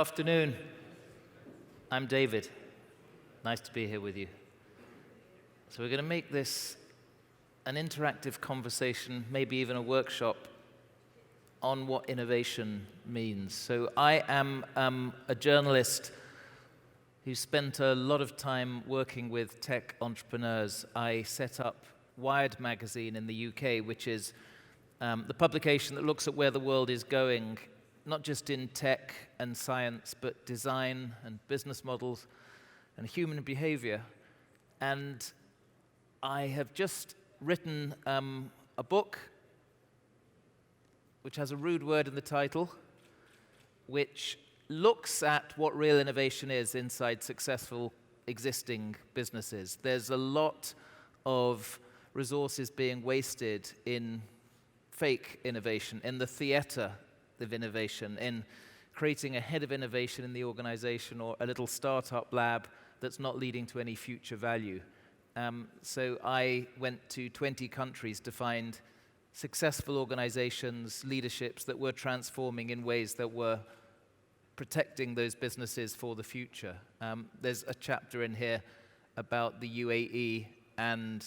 afternoon. I'm David. Nice to be here with you. So we're going to make this an interactive conversation, maybe even a workshop on what innovation means. So I am a journalist who spent a lot of time working with tech entrepreneurs. I set up Wired magazine in the UK, which is the publication that looks at where the world is going, not just in tech and science, but design and business models and human behavior. And I have just written a book which has a rude word in the title, which looks at what real innovation is inside successful existing businesses. There's a lot of resources being wasted in fake innovation, in the theater of innovation, in creating a head of innovation in the organization or a little startup lab that's not leading to any future value. So I went to 20 countries to find successful organizations, leaderships that were transforming in ways that were protecting those businesses for the future. There's a chapter in here about the UAE and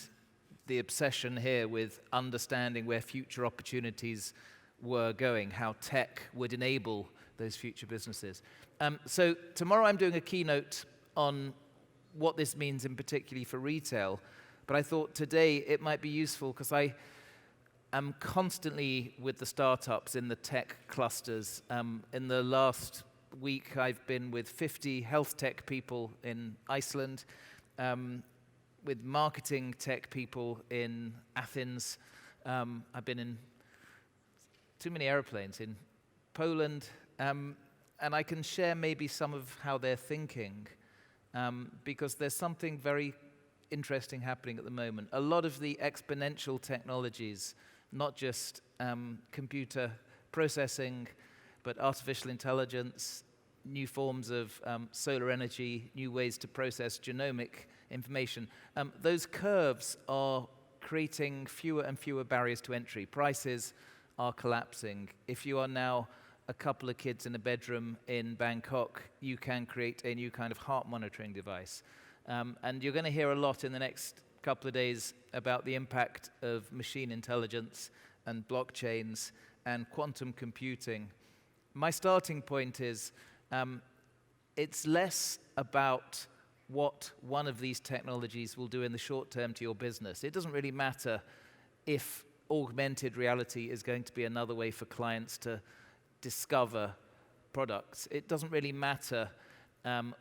the obsession here with understanding where future opportunities were going, how tech would enable those future businesses. So tomorrow I'm doing a keynote on what this means in particularly for retail, but I thought today it might be useful because I am constantly with the startups in the tech clusters. In the last week I've been with 50 health tech people in Iceland, with marketing tech people in Athens. I've been in too many airplanes in Poland, and I can share maybe some of how they're thinking, because there's something very interesting happening at the moment. A lot of the exponential technologies, not just computer processing, but artificial intelligence, new forms of solar energy, new ways to process genomic information, those curves are creating fewer and fewer barriers to entry. Prices are collapsing. If you are now a couple of kids in a bedroom in Bangkok, you can create a new kind of heart monitoring device. And you're going to hear a lot in the next couple of days about the impact of machine intelligence and blockchains and quantum computing. My starting point is it's less about what one of these technologies will do in the short term to your business. It doesn't really matter if augmented reality is going to be another way for clients to discover products. It doesn't really matter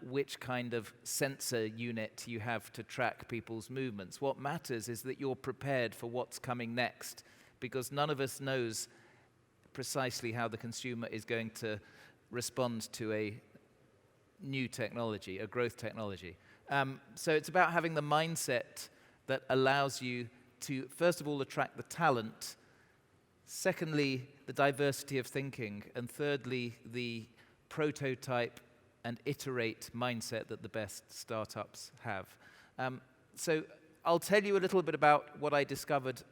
which kind of sensor unit you have to track people's movements. What matters is that you're prepared for what's coming next, because none of us knows precisely how the consumer is going to respond to a new technology, a growth technology. So it's about having the mindset that allows you to, first of all, attract the talent, secondly, the diversity of thinking, and thirdly, the prototype and iterate mindset that the best startups have. So I'll tell you a little bit about what I discovered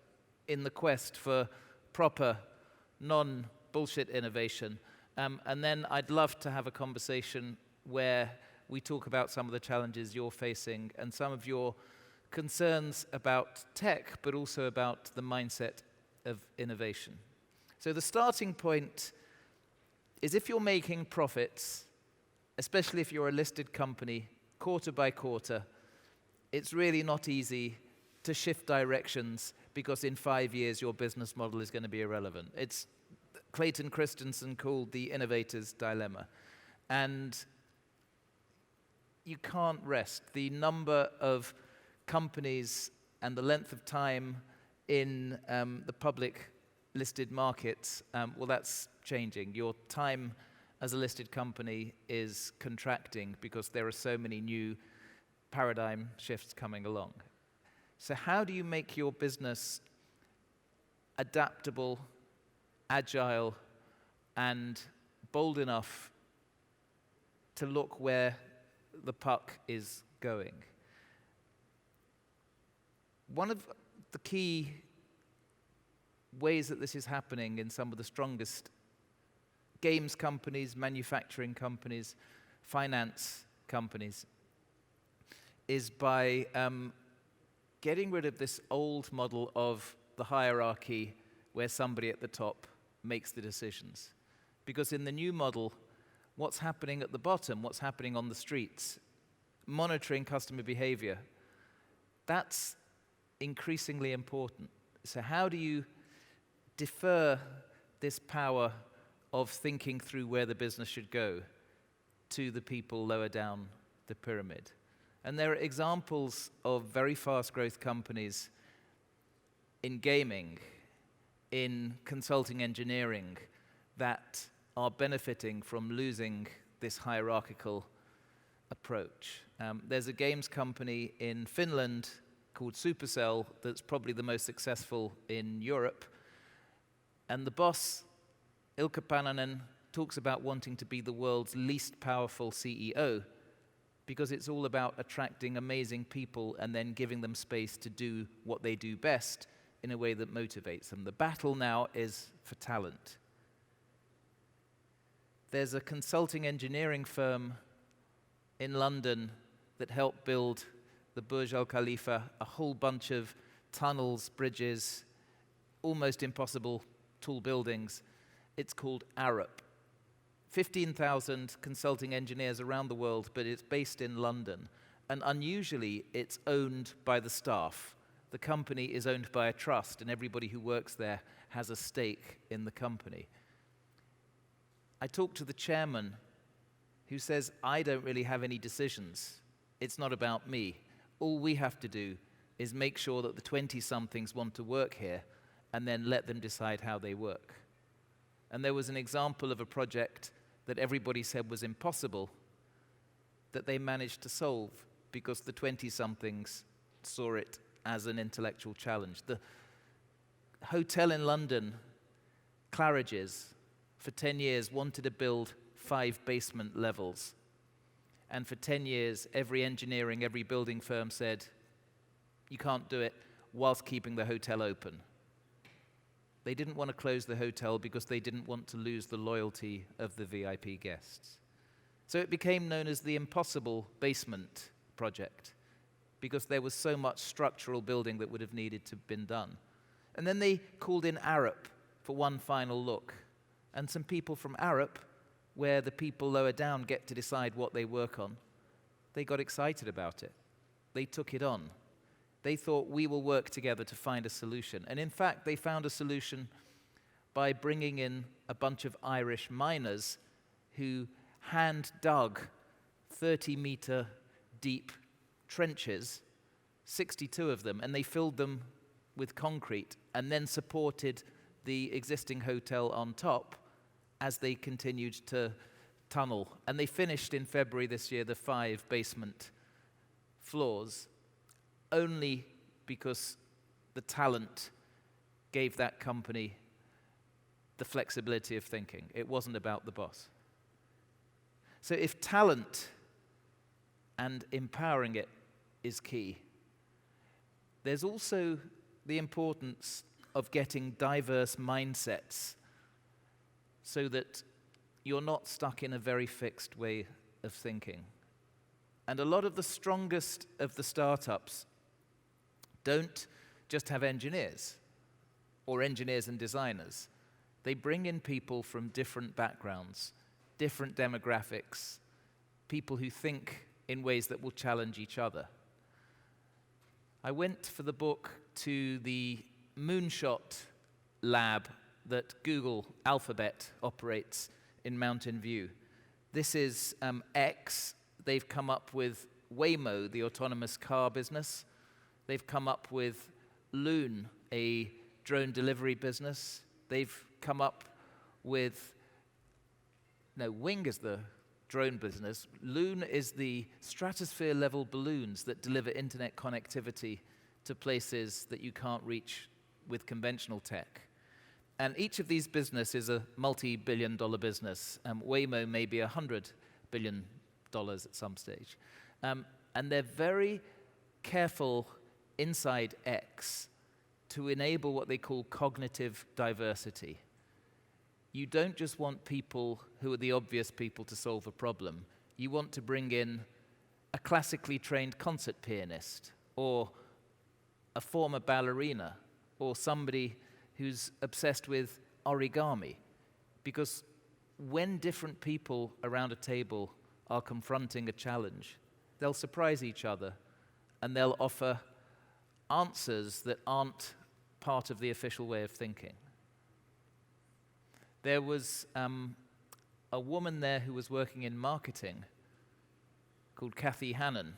in the quest for proper, non-bullshit innovation. And then I'd love to have a conversation where we talk about some of the challenges you're facing and some of your concerns about tech, but also about the mindset of innovation. So the starting point is, if you're making profits, especially if you're a listed company, quarter by quarter, it's really not easy to shift directions, because in 5 years your business model is going to be irrelevant. It's Clayton Christensen called the innovator's dilemma. And you can't rest. The number of companies and the length of time in the public listed markets, well, that's changing. Your time as a listed company is contracting because there are so many new paradigm shifts coming along. So how do you make your business adaptable, agile, and bold enough to look where the puck is going? One of the key ways that this is happening in some of the strongest games companies, manufacturing companies, finance companies, is by getting rid of this old model of the hierarchy where somebody at the top makes the decisions. Because in the new model, what's happening at the bottom, what's happening on the streets, monitoring customer behavior, that's increasingly important. So how do you defer this power of thinking through where the business should go to the people lower down the pyramid? And there are examples of very fast growth companies in gaming, in consulting engineering, that are benefiting from losing this hierarchical approach. There's a games company in Finland called Supercell that's probably the most successful in Europe. And the boss, Ilkka Paananen, talks about wanting to be the world's least powerful CEO because it's all about attracting amazing people and then giving them space to do what they do best in a way that motivates them. The battle now is for talent. There's a consulting engineering firm in London that helped build the Burj Al Khalifa, a whole bunch of tunnels, bridges, almost impossible tall buildings. It's called Arup. 15,000 consulting engineers around the world, but it's based in London. And unusually, it's owned by the staff. The company is owned by a trust, and everybody who works there has a stake in the company. I talked to the chairman, who says, I don't really have any decisions. It's not about me. All we have to do is make sure that the 20-somethings want to work here, and then let them decide how they work. And there was an example of a project that everybody said was impossible that they managed to solve because the 20-somethings saw it as an intellectual challenge. The hotel in London, Claridge's, for 10 years wanted to build 5 basement levels. And for 10 years, every engineering, every building firm said, you can't do it whilst keeping the hotel open. They didn't want to close the hotel because they didn't want to lose the loyalty of the VIP guests. So it became known as the Impossible Basement Project because there was so much structural building that would have needed to have been done. And then they called in Arup for one final look. And some people from Arup, where the people lower down get to decide what they work on, they got excited about it. They took it on. They thought, we will work together to find a solution. And in fact, they found a solution by bringing in a bunch of Irish miners who hand-dug 30-meter deep trenches, 62 of them, and they filled them with concrete and then supported the existing hotel on top as they continued to tunnel. And they finished in February this year the 5 basement floors, only because the talent gave that company the flexibility of thinking. It wasn't about the boss. So if talent and empowering it is key, there's also the importance of getting diverse mindsets so that you're not stuck in a very fixed way of thinking. And a lot of the strongest of the startups don't just have engineers or engineers and designers. They bring in people from different backgrounds, different demographics, people who think in ways that will challenge each other. I went for the book to the Moonshot lab that Google Alphabet operates in Mountain View. This is X. They've come up with Waymo, the autonomous car business. They've come up with Loon, a drone delivery business. They've come up with, Wing is the drone business. Loon is the stratosphere-level balloons that deliver internet connectivity to places that you can't reach with conventional tech. And each of these businesses is a multi-billion-dollar business. Waymo may be $100 billion at some stage. And they're very careful inside X to enable what they call cognitive diversity. you don't just want people who are the obvious people to solve a problem. You want to bring in a classically trained concert pianist, or a former ballerina, or somebody who's obsessed with origami. Because when different people around a table are confronting a challenge, they'll surprise each other, and they'll offer answers that aren't part of the official way of thinking. There was a woman there who was working in marketing called Kathy Hannon.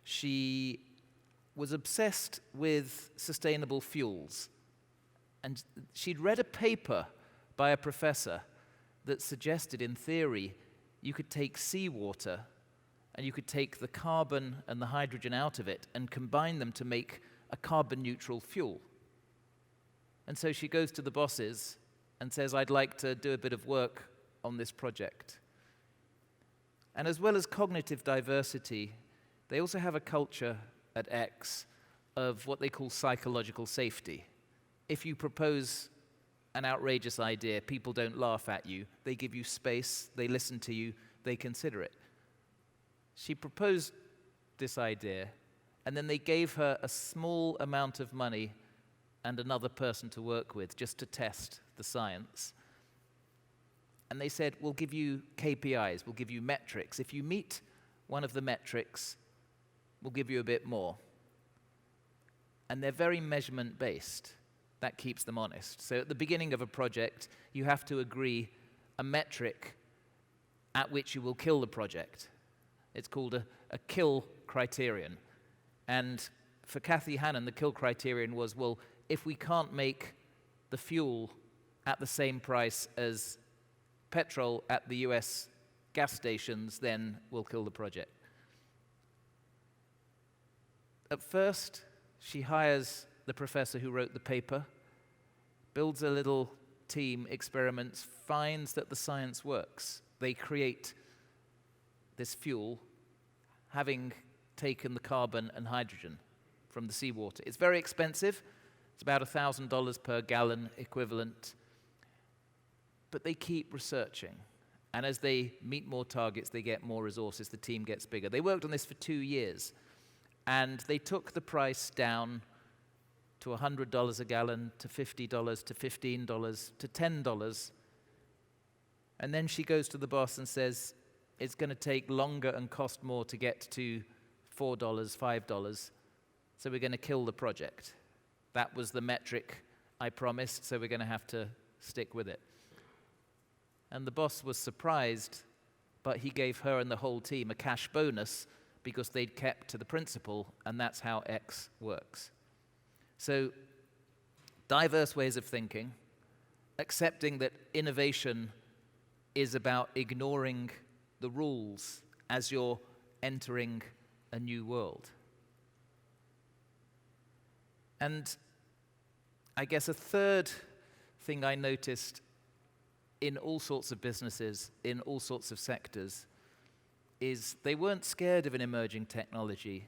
She was obsessed with sustainable fuels. And she'd read a paper by a professor that suggested, in theory, you could take seawater and you could take the carbon and the hydrogen out of it and combine them to make a carbon-neutral fuel. And so she goes to the bosses and says, I'd like to do a bit of work on this project. And as well as cognitive diversity, they also have a culture at X of what they call psychological safety. If you propose an outrageous idea, people don't laugh at you. They give you space, they listen to you, they consider it. She proposed this idea, and then they gave her a small amount of money and another person to work with just to test the science. And they said, we'll give you KPIs, we'll give you metrics. If you meet one of the metrics, we'll give you a bit more. And they're very measurement-based. That keeps them honest. So at the beginning of a project, you have to agree a metric at which you will kill the project. It's called a kill criterion. And for Kathy Hannon, the kill criterion was, well, if we can't make the fuel at the same price as petrol at the US gas stations, then we'll kill the project. At first, she hires the professor who wrote the paper, builds a little team, experiments, finds that the science works. They create this fuel, having taken the carbon and hydrogen from the seawater. It's very expensive. It's about $1,000 per gallon equivalent. But they keep researching. And as they meet more targets, they get more resources, the team gets bigger. They worked on this for 2 years. And they took the price down to $100 a gallon, to $50, to $15, to $10. And then she goes to the boss and says, it's going to take longer and cost more to get to $4, $5, so we're going to kill the project. That was the metric I promised, so we're going to have to stick with it. And the boss was surprised, but he gave her and the whole team a cash bonus because they'd kept to the principle, and that's how X works. So, diverse ways of thinking, accepting that innovation is about ignoring the rules as you're entering a new world. And I guess a third thing I noticed in all sorts of businesses, in all sorts of sectors, is they weren't scared of an emerging technology.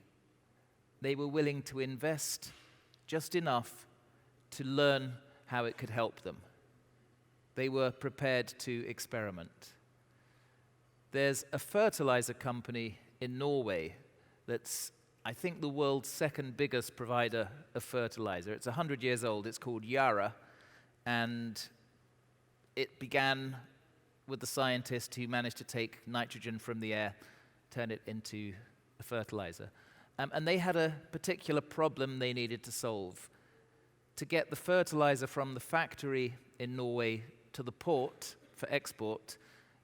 They were willing to invest just enough to learn how it could help them. They were prepared to experiment. There's a fertilizer company in Norway that's, I think, the world's second biggest provider of fertilizer. It's 100 years old. It's called Yara, and it began with the scientist who managed to take nitrogen from the air, turn it into a fertilizer. And they had a particular problem they needed to solve. To get the fertilizer from the factory in Norway to the port for export,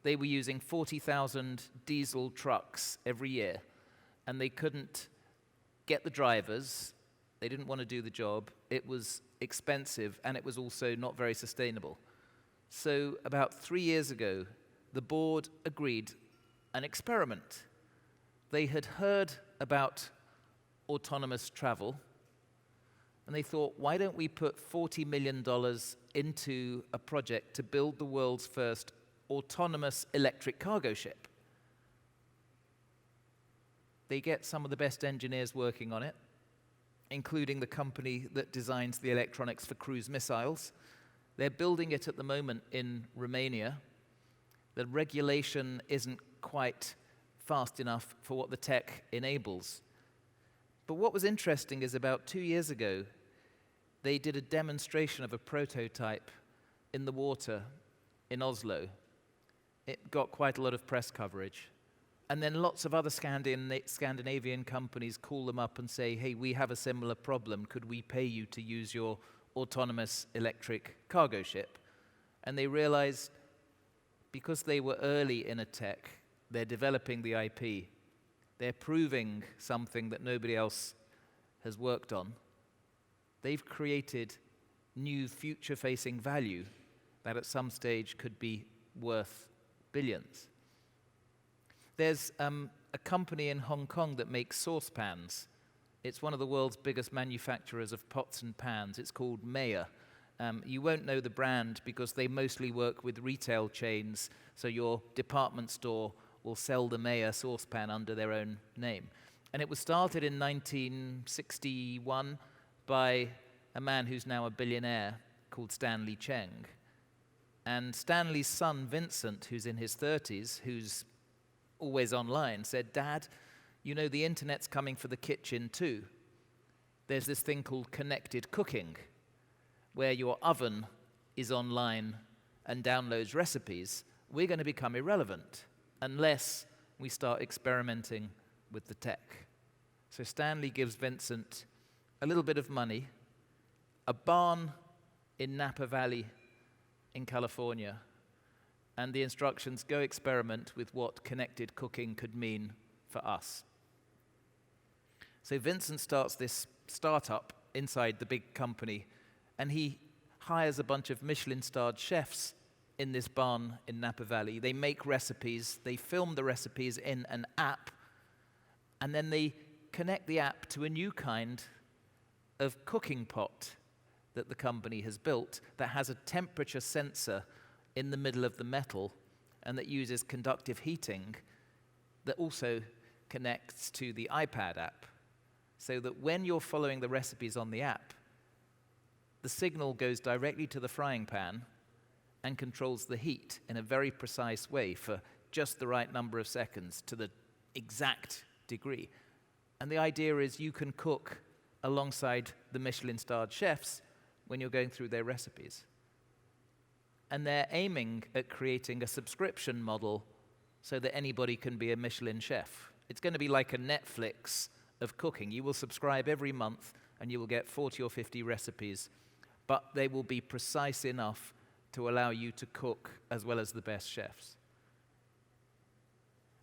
they were using 40,000 diesel trucks every year, and they couldn't get the drivers. They didn't want to do the job. It was expensive, and it was also not very sustainable. So about 3 years ago, the board agreed an experiment. They had heard about autonomous travel, and they thought, why don't we put $40 million into a project to build the world's first autonomous electric cargo ship? They get some of the best engineers working on it, including the company that designs the electronics for cruise missiles. They're building it at the moment in Romania. The regulation isn't quite fast enough for what the tech enables. But what was interesting is about 2 years ago, they did a demonstration of a prototype in the water in Oslo. It got quite a lot of press coverage. And then lots of other Scandinavian companies call them up and say, hey, we have a similar problem. Could we pay you to use your autonomous electric cargo ship? And they realized, because they were early in a tech, they're developing the IP, they're proving something that nobody else has worked on. They've created new future-facing value that at some stage could be worth billions. There's a company in Hong Kong that makes saucepans. It's one of the world's biggest manufacturers of pots and pans. It's called MEA. You won't know the brand because they mostly work with retail chains, so your department store will sell the MEA saucepan under their own name. And it was started in 1961 by a man who's now a billionaire called Stanley Cheng. And Stanley's son, Vincent, who's in his 30s, who's always online, said, Dad, you know the internet's coming for the kitchen too. There's this thing called connected cooking, where your oven is online and downloads recipes. We're going to become irrelevant unless we start experimenting with the tech. So Stanley gives Vincent a little bit of money, a barn in Napa Valley in California, and the instructions, go experiment with what connected cooking could mean for us. So Vincent starts this startup inside the big company, and he hires a bunch of Michelin-starred chefs in this barn in Napa Valley. They make recipes, they film the recipes in an app, and then they connect the app to a new kind of cooking pot that the company has built that has a temperature sensor in the middle of the metal and that uses conductive heating that also connects to the iPad app, so that when you're following the recipes on the app, the signal goes directly to the frying pan and controls the heat in a very precise way for just the right number of seconds to the exact degree. And the idea is you can cook alongside the Michelin-starred chefs when you're going through their recipes. And they're aiming at creating a subscription model so that anybody can be a Michelin chef. It's going to be like a Netflix of cooking. You will subscribe every month and you will get 40 or 50 recipes, but they will be precise enough to allow you to cook as well as the best chefs.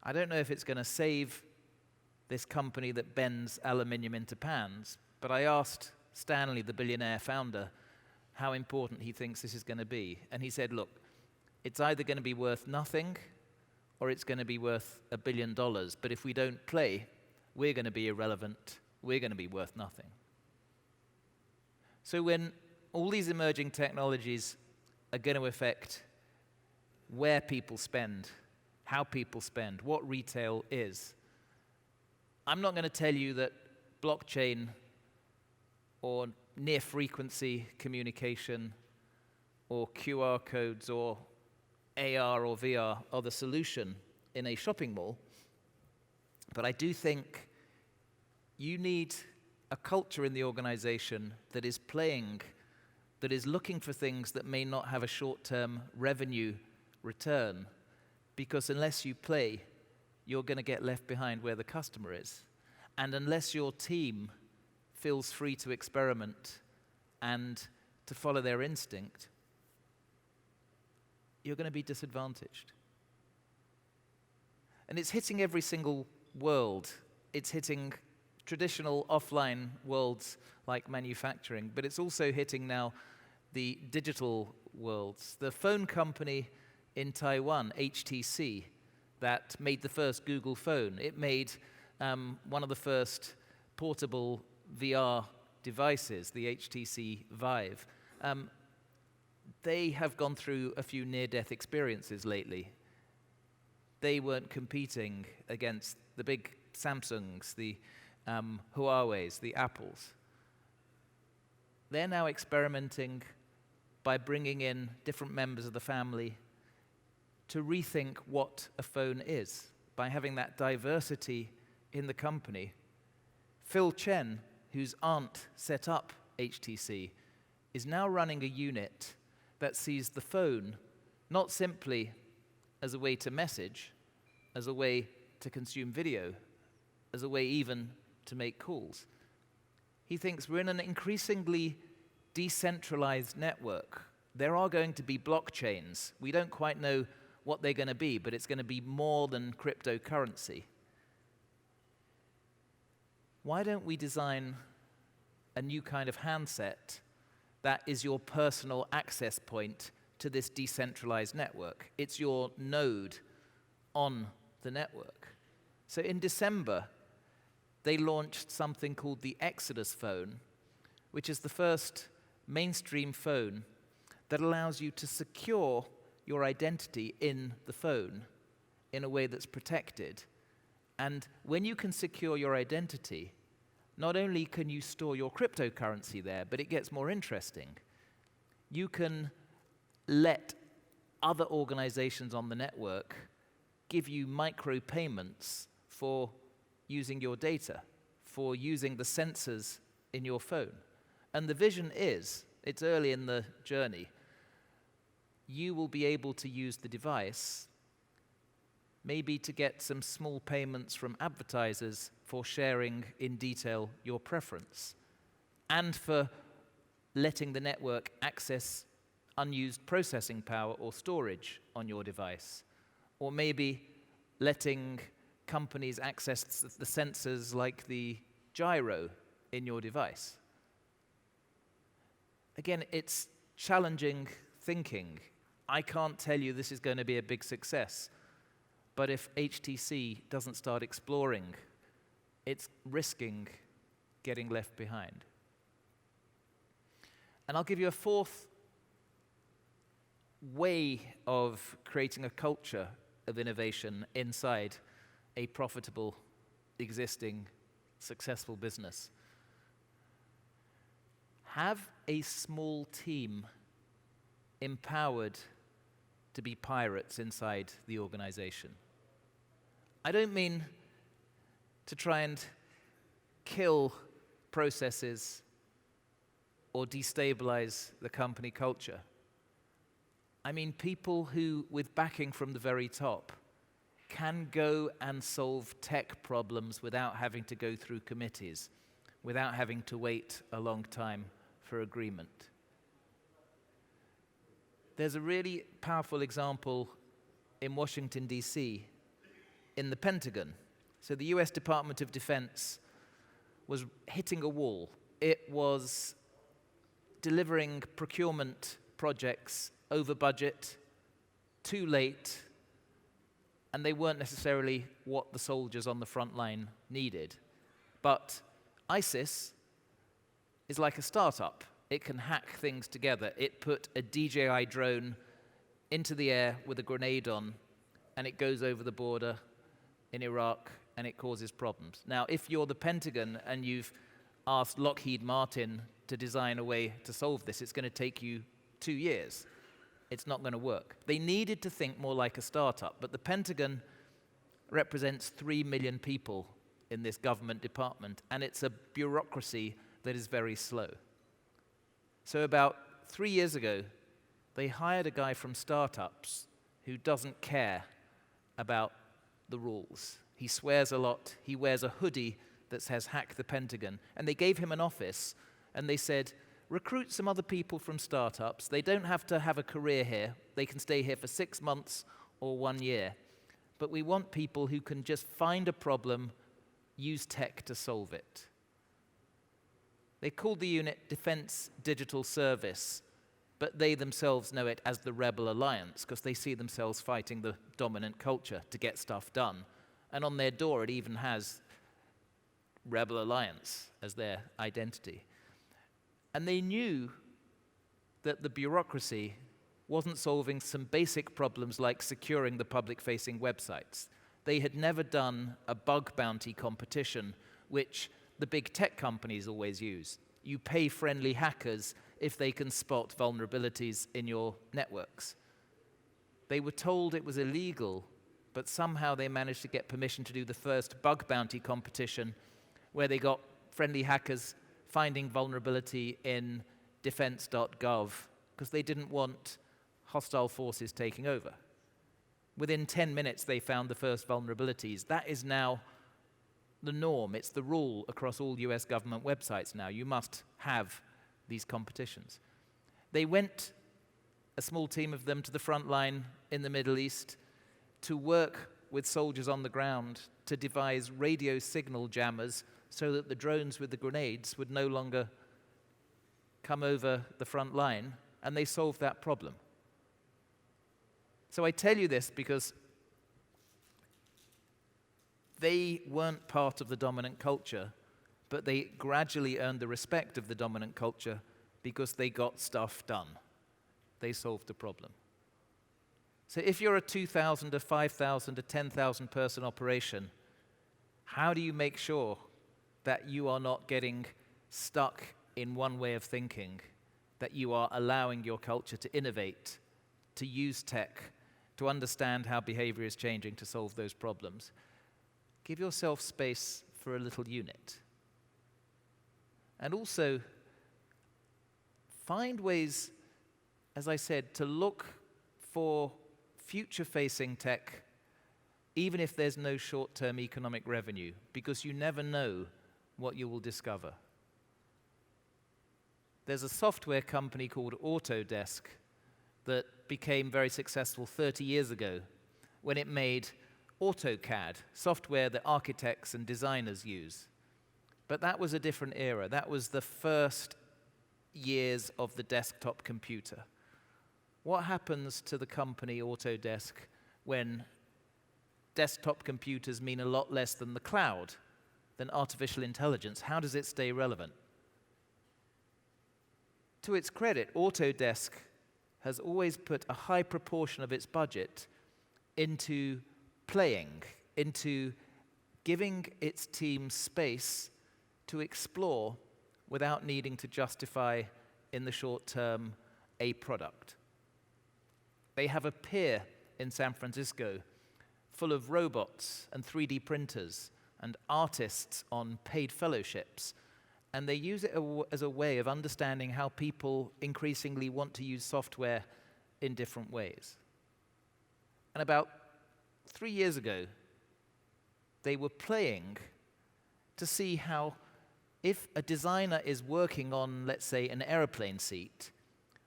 I don't know if it's going to save this company that bends aluminium into pans, but I asked Stanley, the billionaire founder, how important he thinks this is going to be. And he said, look, it's either going to be worth nothing or it's going to be worth $1 billion. But if we don't play, we're going to be irrelevant. We're going to be worth nothing. So when all these emerging technologies are going to affect where people spend, how people spend, what retail is, I'm not going to tell you that blockchain or near-frequency communication or QR codes or AR or VR are the solution in a shopping mall. But I do think you need a culture in the organization that is playing, that is looking for things that may not have a short-term revenue return, because unless you play, you're going to get left behind where the customer is. And unless your team feels free to experiment and to follow their instinct, you're going to be disadvantaged. And it's hitting every single world. It's hitting traditional offline worlds like manufacturing, but it's also hitting now the digital worlds. The phone company in Taiwan, HTC, that made the first Google phone, it made one of the first portable VR devices, the HTC Vive. They have gone through a few near-death experiences lately. They weren't competing against the big Samsungs, the Huaweis, the Apples. They're now experimenting by bringing in different members of the family to rethink what a phone is, by having that diversity in the company. Phil Chen, whose aunt set up HTC, is now running a unit that sees the phone not simply as a way to message, as a way to consume video, as a way even to make calls. He thinks we're in an increasingly decentralized network. There are going to be blockchains. We don't quite know what they're going to be, but it's going to be more than cryptocurrency. Why don't we design a new kind of handset that is your personal access point to this decentralized network? It's your node on the network. So in December, they launched something called the Exodus phone, which is the first mainstream phone that allows you to secure your identity in the phone in a way that's protected. And when you can secure your identity, not only can you store your cryptocurrency there, but it gets more interesting. You can let other organizations on the network give you micropayments for using your data, for using the sensors in your phone. And the vision is, it's early in the journey, you will be able to use the device maybe to get some small payments from advertisers for sharing in detail your preference, and for letting the network access unused processing power or storage on your device, or maybe letting companies access the sensors like the gyro in your device. Again, it's challenging thinking. I can't tell you this is going to be a big success, but if HTC doesn't start exploring, it's risking getting left behind. And I'll give you a fourth way of creating a culture of innovation inside a profitable, existing, successful business. Have a small team empowered to be pirates inside the organization. I don't mean to try and kill processes or destabilize the company culture. I mean people who, with backing from the very top, can go and solve tech problems without having to go through committees, without having to wait a long time for agreement. There's a really powerful example in Washington, D.C., in the Pentagon. So the US Department of Defense was hitting a wall. It was delivering procurement projects over budget, too late, and they weren't necessarily what the soldiers on the front line needed. But ISIS is like a startup. It can hack things together. It put a DJI drone into the air with a grenade on, and it goes over the border in Iraq, and it causes problems. Now, if you're the Pentagon and you've asked Lockheed Martin to design a way to solve this, it's going to take you 2 years. It's not going to work. They needed to think more like a startup, but the Pentagon represents 3 million people in this government department, and it's a bureaucracy that is very slow. So about 3 years ago, they hired a guy from startups who doesn't care about the rules. He swears a lot. He wears a hoodie that says "Hack the Pentagon." And they gave him an office, and they said, recruit some other people from startups. They don't have to have a career here. They can stay here for 6 months or 1 year. But we want people who can just find a problem, use tech to solve it. They called the unit Defense Digital Service, but they themselves know it as the Rebel Alliance because they see themselves fighting the dominant culture to get stuff done. And on their door, it even has Rebel Alliance as their identity. And they knew that the bureaucracy wasn't solving some basic problems like securing the public-facing websites. They had never done a bug bounty competition, which the big tech companies always use. You pay friendly hackers if they can spot vulnerabilities in your networks. They were told it was illegal, but somehow they managed to get permission to do the first bug bounty competition where they got friendly hackers finding vulnerability in defense.gov because they didn't want hostile forces taking over. Within 10 minutes, they found the first vulnerabilities. That is now the norm. It's the rule across all US government websites now. You must have these competitions. They went, a small team of them, to the front line in the Middle East to work with soldiers on the ground to devise radio signal jammers so that the drones with the grenades would no longer come over the front line, and they solved that problem. So I tell you this because they weren't part of the dominant culture, but they gradually earned the respect of the dominant culture because they got stuff done. They solved the problem. So if you're a 2,000, a 5,000, a 10,000 person operation, how do you make sure that you are not getting stuck in one way of thinking, that you are allowing your culture to innovate, to use tech, to understand how behavior is changing to solve those problems? Give yourself space for a little unit. And also, find ways, as I said, to look for future-facing tech, even if there's no short-term economic revenue, because you never know what you will discover. There's a software company called Autodesk that became very successful 30 years ago when it made AutoCAD, software that architects and designers use. But that was a different era. That was the first years of the desktop computer. What happens to the company Autodesk when desktop computers mean a lot less than the cloud, than artificial intelligence? How does it stay relevant? To its credit, Autodesk has always put a high proportion of its budget into playing, into giving its team space to explore without needing to justify in the short term a product. They have a pier in San Francisco full of robots and 3D printers and artists on paid fellowships, and they use it as a way of understanding how people increasingly want to use software in different ways. And about 3 years ago, they were playing to see how, if a designer is working on, let's say, an airplane seat,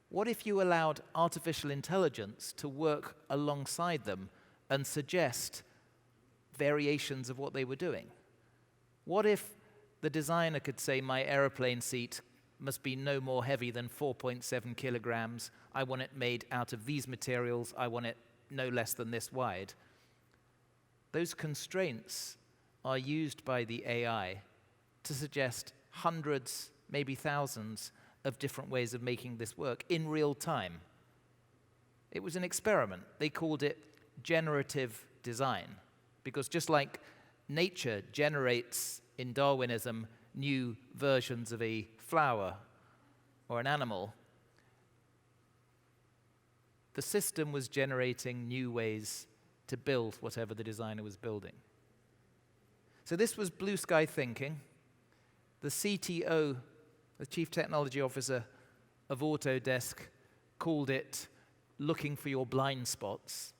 what if you allowed artificial intelligence to work alongside them and suggest variations of what they were doing? What if the designer could say, my airplane seat must be no more heavy than 4.7 kilograms. I want it made out of these materials. I want it no less than this wide. Those constraints are used by the AI to suggest hundreds, maybe thousands, of different ways of making this work in real time. It was an experiment. They called it generative design, because just like nature generates in Darwinism new versions of a flower or an animal, the system was generating new ways to build whatever the designer was building. So this was blue sky thinking. The CTO, the Chief Technology Officer of Autodesk, called it looking for your blind spots.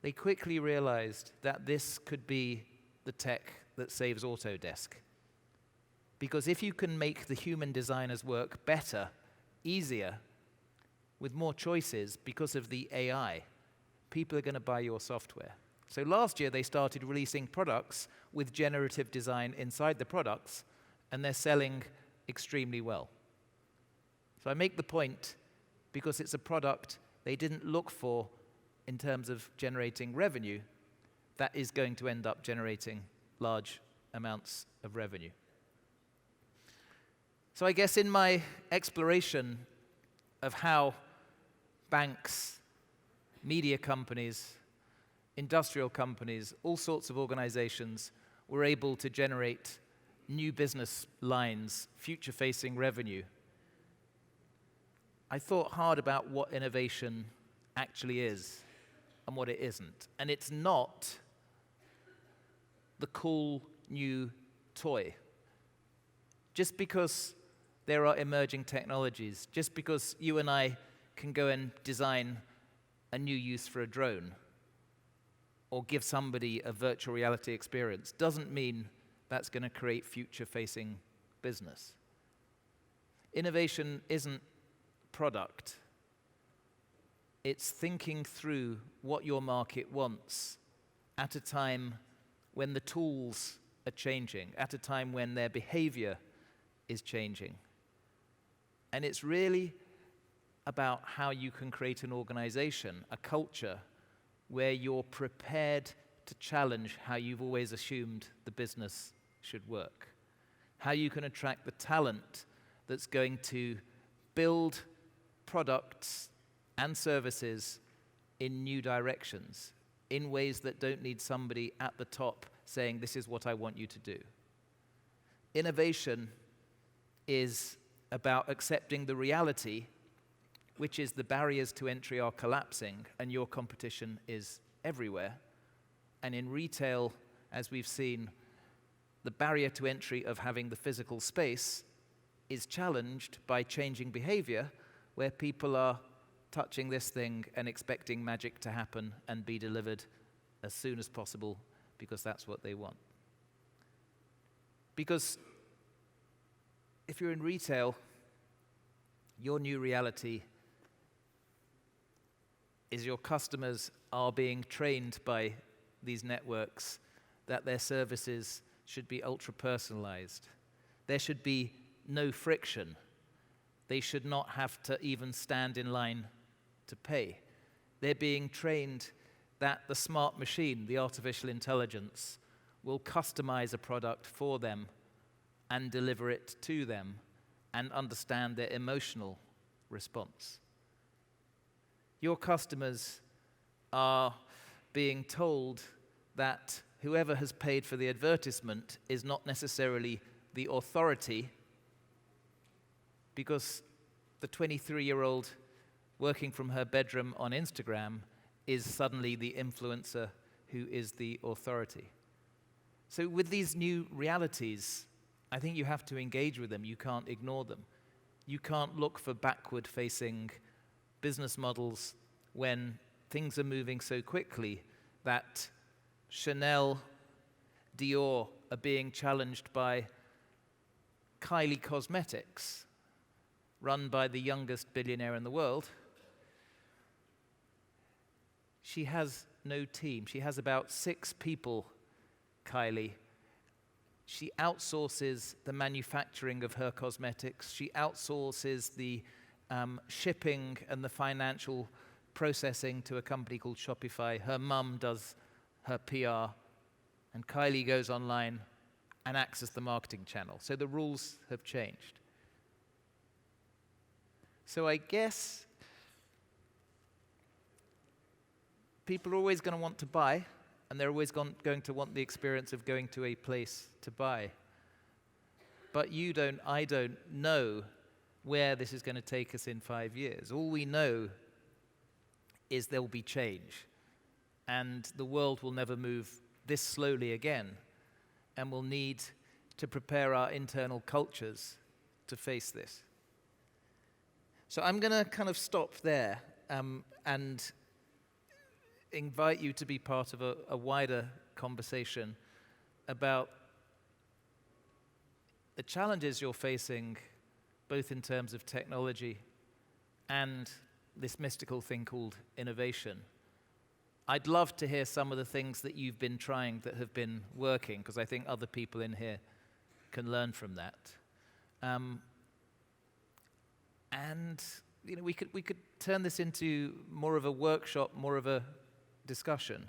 They quickly realized that this could be the tech that saves Autodesk. Because if you can make the human designers work better, easier, with more choices because of the AI, people are going to buy your software. So last year, they started releasing products with generative design inside the products, and they're selling extremely well. So I make the point because it's a product they didn't look for in terms of generating revenue that is going to end up generating large amounts of revenue. So I guess in my exploration of how banks, media companies, industrial companies, all sorts of organizations were able to generate new business lines, future-facing revenue, I thought hard about what innovation actually is and what it isn't. And it's not the cool new toy. Just because there are emerging technologies, just because you and I can go and design a new use for a drone or give somebody a virtual reality experience, doesn't mean that's going to create future-facing business. Innovation isn't product. It's thinking through what your market wants at a time when the tools are changing, at a time when their behavior is changing. And it's really about how you can create an organization, a culture, where you're prepared to challenge how you've always assumed the business should work. How you can attract the talent that's going to build products and services in new directions, in ways that don't need somebody at the top saying, this is what I want you to do. Innovation is about accepting the reality, which is the barriers to entry are collapsing and your competition is everywhere. And in retail, as we've seen, the barrier to entry of having the physical space is challenged by changing behavior, where people are touching this thing and expecting magic to happen and be delivered as soon as possible because that's what they want. Because if you're in retail, your new reality is your customers are being trained by these networks that their services should be ultra-personalized. There should be no friction. They should not have to even stand in line to pay. They're being trained that the smart machine, the artificial intelligence, will customize a product for them and deliver it to them and understand their emotional response. Your customers are being told that whoever has paid for the advertisement is not necessarily the authority, because the 23-year-old working from her bedroom on Instagram is suddenly the influencer who is the authority. So with these new realities, I think you have to engage with them. You can't ignore them. You can't look for backward-facing business models when things are moving so quickly that Chanel, Dior are being challenged by Kylie Cosmetics, run by the youngest billionaire in the world. She has no team. She has about 6 people, Kylie. She outsources the manufacturing of her cosmetics. She outsources the shipping and the financial processing to a company called Shopify. Her mum does her PR, and Kylie goes online and acts as the marketing channel. So the rules have changed. So I guess people are always going to want to buy, and they're always going to want the experience of going to a place to buy. But you don't, I don't know where this is going to take us in 5 years. All we know is there will be change, and the world will never move this slowly again, and we'll need to prepare our internal cultures to face this. So I'm going to kind of stop there and invite you to be part of a wider conversation about the challenges you're facing, both in terms of technology and this mystical thing called innovation. I'd love to hear some of the things that you've been trying that have been working, because I think other people in here can learn from that. And we could turn this into more of a workshop, more of a discussion.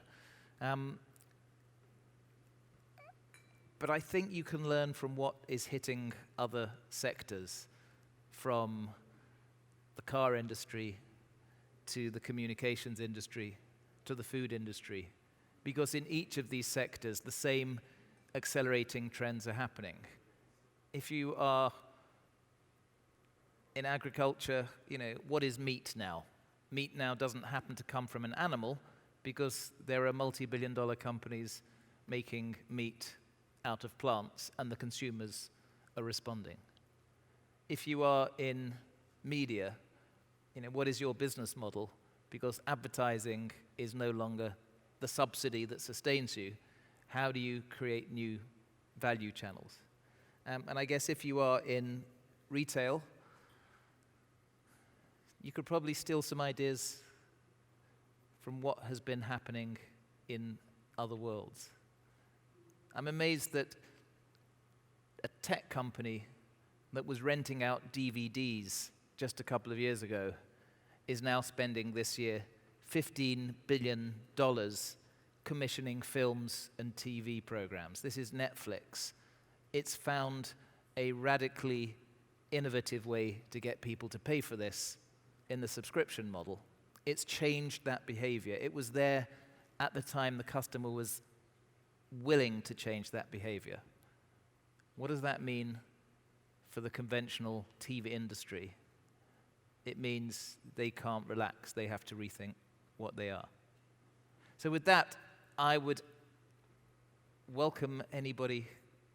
But I think you can learn from what is hitting other sectors, from the car industry to the communications industry to the food industry, because in each of these sectors the same accelerating trends are happening. if you are in agriculture, what is meat now? Meat now doesn't happen to come from an animal because there are multi-billion-dollar companies making meat out of plants, and the consumers are responding. If you are in media, what is your business model? Because advertising is no longer the subsidy that sustains you. How do you create new value channels? And I guess if you are in retail, you could probably steal some ideas from what has been happening in other worlds. I'm amazed that a tech company that was renting out DVDs just a couple of years ago is now spending this year $15 billion commissioning films and TV programs. This is Netflix. It's found a radically innovative way to get people to pay for this in the subscription model. It's changed that behavior. It was there at the time the customer was willing to change that behavior. What does that mean for the conventional TV industry? It means they can't relax. They have to rethink what they are. So with that, I would welcome anybody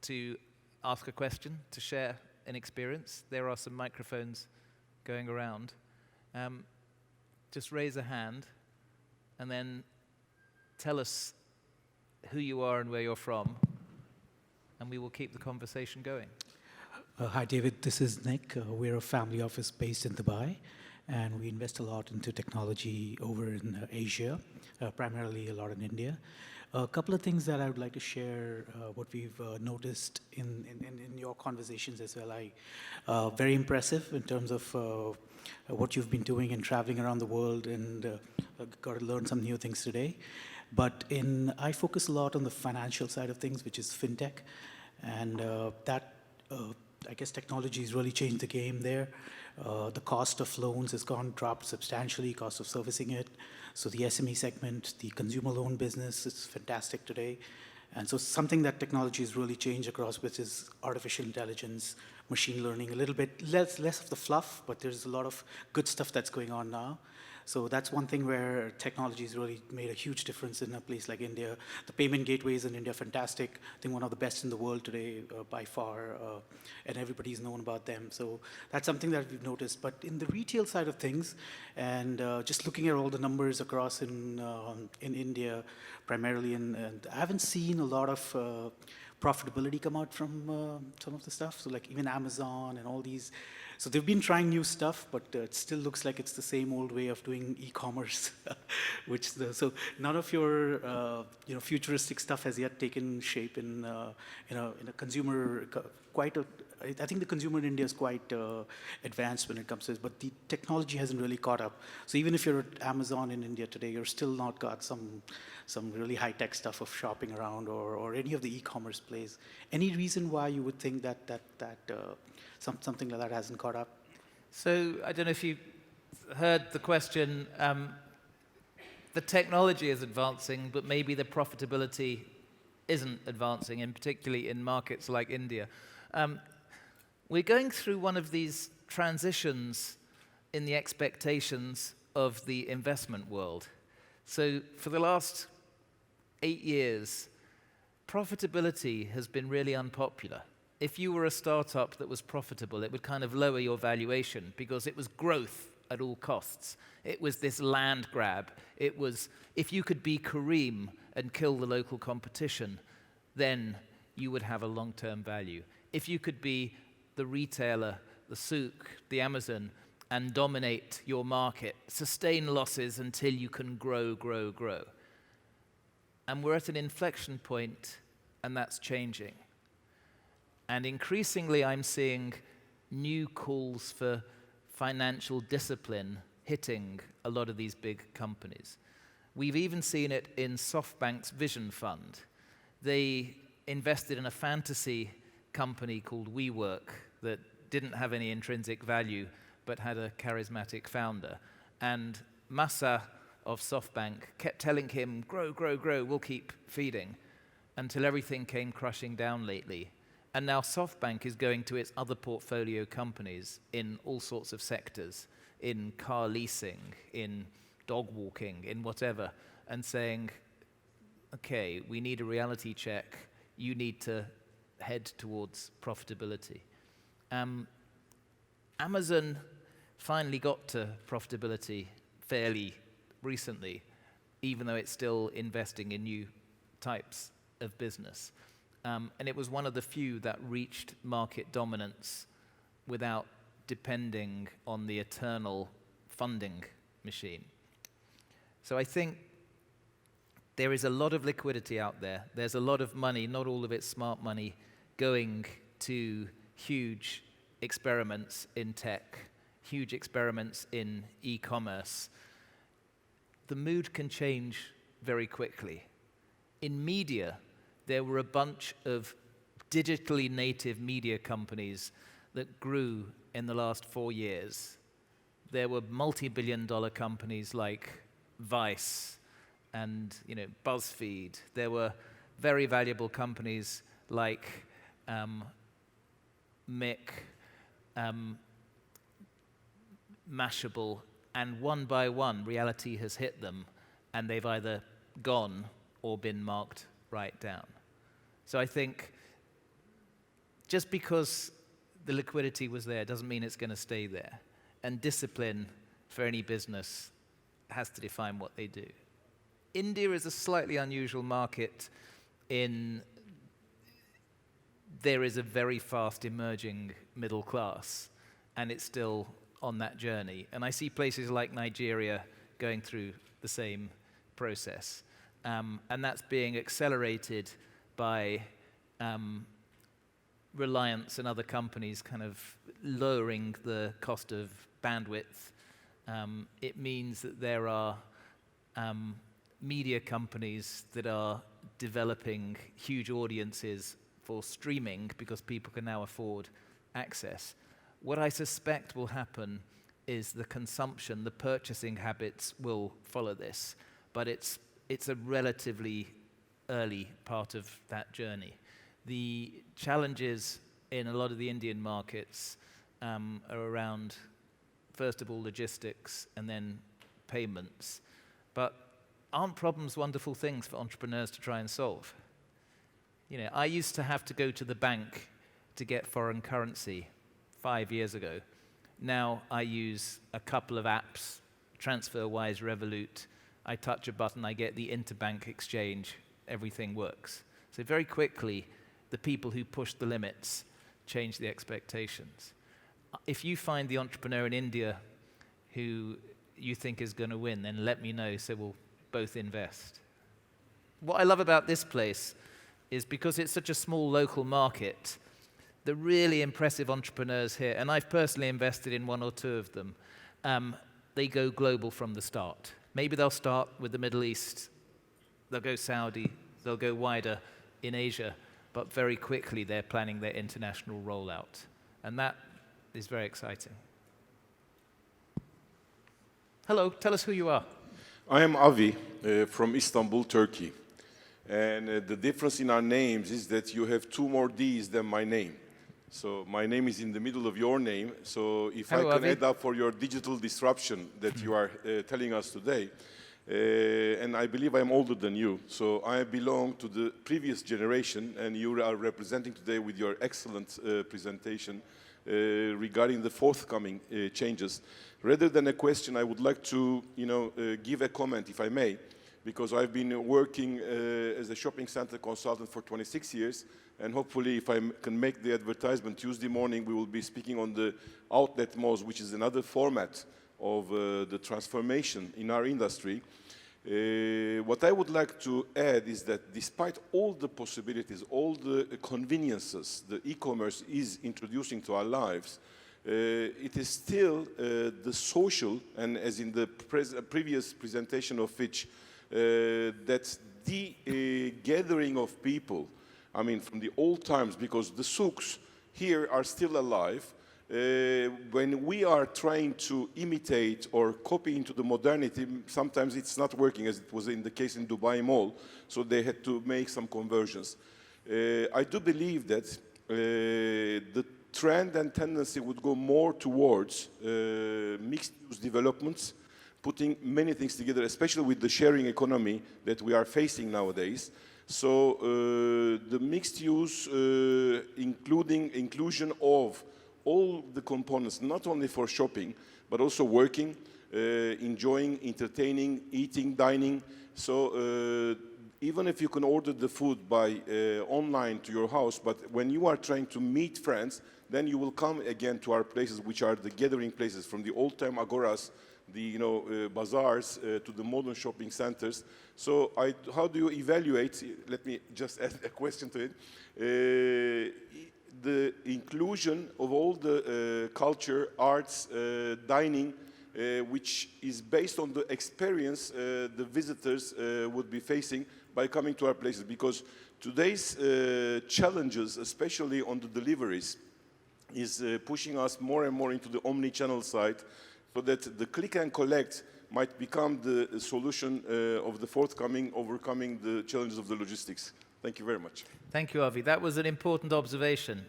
to ask a question, to share an experience. There are some microphones going around. Just raise a hand and then tell us who you are and where you're from, and we will keep the conversation going. Hi, David. This is Nick. We're a family office based in Dubai, and we invest a lot into technology over in Asia, primarily a lot in India. A couple of things that I would like to share, what we've noticed in your conversations as well. Very impressive in terms of what you've been doing and traveling around the world, and got to learn some new things today. But I focus a lot on the financial side of things, which is fintech, and I guess technology has really changed the game there. The cost of loans has dropped substantially, cost of servicing it. So the SME segment, the consumer loan business is fantastic today. And so something that technology has really changed across, which is artificial intelligence, machine learning, a little bit less of the fluff, but there's a lot of good stuff that's going on now. So that's one thing where technology has really made a huge difference in a place like India. The payment gateways in India are fantastic. I think one of the best in the world today by far, and everybody's known about them. So that's something that we've noticed. But in the retail side of things, and just looking at all the numbers across in India, primarily, and I haven't seen a lot of profitability come out from some of the stuff. So like even Amazon and all these. So they've been trying new stuff, but it still looks like it's the same old way of doing e-commerce. So none of your futuristic stuff has yet taken shape in a consumer. I think the consumer in India is quite advanced when it comes to this, but the technology hasn't really caught up. So even if you're at Amazon in India today, you're still not got some really high-tech stuff of shopping around or any of the e-commerce plays. Any reason why you would think that something like that hasn't caught up? So I don't know if you heard the question. The technology is advancing, but maybe the profitability isn't advancing, and particularly in markets like India. We're going through one of these transitions in the expectations of the investment world. So for the last 8 years, profitability has been really unpopular. If you were a startup that was profitable, it would kind of lower your valuation because it was growth at all costs. It was this land grab. It was, if you could be Kareem and kill the local competition, then you would have a long-term value. If you could be the retailer, the souk, the Amazon, and dominate your market, sustain losses until you can grow. And we're at an inflection point, and that's changing. And increasingly, I'm seeing new calls for financial discipline hitting a lot of these big companies. We've even seen it in SoftBank's Vision Fund. They invested in a fantasy company called WeWork that didn't have any intrinsic value but had a charismatic founder. And Massa of SoftBank kept telling him, grow, we'll keep feeding, until everything came crushing down lately. And now SoftBank is going to its other portfolio companies in all sorts of sectors, in car leasing, in dog walking, in whatever, and saying, okay, we need a reality check. You need to head towards profitability. Amazon finally got to profitability fairly recently, even though it's still investing in new types of business. And it was one of the few that reached market dominance without depending on the eternal funding machine. So I think there is a lot of liquidity out there. There's a lot of money, not all of it smart money, going to huge experiments in tech, huge experiments in e-commerce. The mood can change very quickly. In media, there were a bunch of digitally native media companies that grew in the last 4 years. There were multi-billion-dollar companies like Vice and BuzzFeed. There were very valuable companies like Mashable, and one by one, reality has hit them, and they've either gone or been marked right down. So I think just because the liquidity was there doesn't mean it's going to stay there. And discipline for any business has to define what they do. India is a slightly unusual market in there is a very fast emerging middle class, and it's still on that journey. And I see places like Nigeria going through the same process. And that's being accelerated by Reliance and other companies kind of lowering the cost of bandwidth. It means that there are media companies that are developing huge audiences for streaming because people can now afford access. What I suspect will happen is the consumption, the purchasing habits will follow this, but it's a relatively early part of that journey. The challenges in a lot of the Indian markets are around, first of all, logistics and then payments. But aren't problems wonderful things for entrepreneurs to try and solve? I used to have to go to the bank to get foreign currency 5 years ago. Now I use a couple of apps, TransferWise, Revolut. I touch a button, I get the interbank exchange, everything works. So very quickly, the people who push the limits change the expectations. If you find the entrepreneur in India who you think is going to win, then let me know so we'll both invest. What I love about this place is because it's such a small local market, the really impressive entrepreneurs here, and I've personally invested in 1 or 2 of them, they go global from the start. Maybe they'll start with the Middle East, they'll go Saudi, they'll go wider in Asia, but very quickly they're planning their international rollout. And that is very exciting. Hello, tell us who you are. I am Avi from Istanbul, Turkey. And the difference in our names is that you have 2 more D's than my name. So my name is in the middle of your name. So if Hello, I can Avi. Add up for your digital disruption that you are telling us today, and I believe I'm older than you, so I belong to the previous generation, and you are representing today with your excellent presentation regarding the forthcoming changes. Rather than a question, I would like to, give a comment, if I may, because I've been working as a shopping center consultant for 26 years, and hopefully, if I can make the advertisement, Tuesday morning we will be speaking on the outlet malls, which is another format of the transformation in our industry. What I would like to add is that despite all the possibilities, all the conveniences the e-commerce is introducing to our lives, it is still the social, and as in the previous presentation of Fitch, that's the gathering of people, I mean, from the old times, because the souks here are still alive. When we are trying to imitate or copy into the modernity, sometimes it's not working, as it was in the case in Dubai Mall, so they had to make some conversions. I do believe that the trend and tendency would go more towards mixed-use developments, putting many things together, especially with the sharing economy that we are facing nowadays. So the mixed use, inclusion of all the components, not only for shopping, but also working, enjoying, entertaining, eating, dining. So even if you can order the food by online to your house, but when you are trying to meet friends, then you will come again to our places, which are the gathering places, from the old-time agoras, the bazaars, to the modern shopping centers. So how do you evaluate, let me just add a question to it, the inclusion of all the culture, arts, dining, which is based on the experience the visitors would be facing by coming to our places. Because today's challenges, especially on the deliveries, is pushing us more and more into the omni-channel side, so that the click and collect might become the solution of the forthcoming, overcoming the challenges of the logistics. Thank you very much. Thank you, Avi. That was an important observation.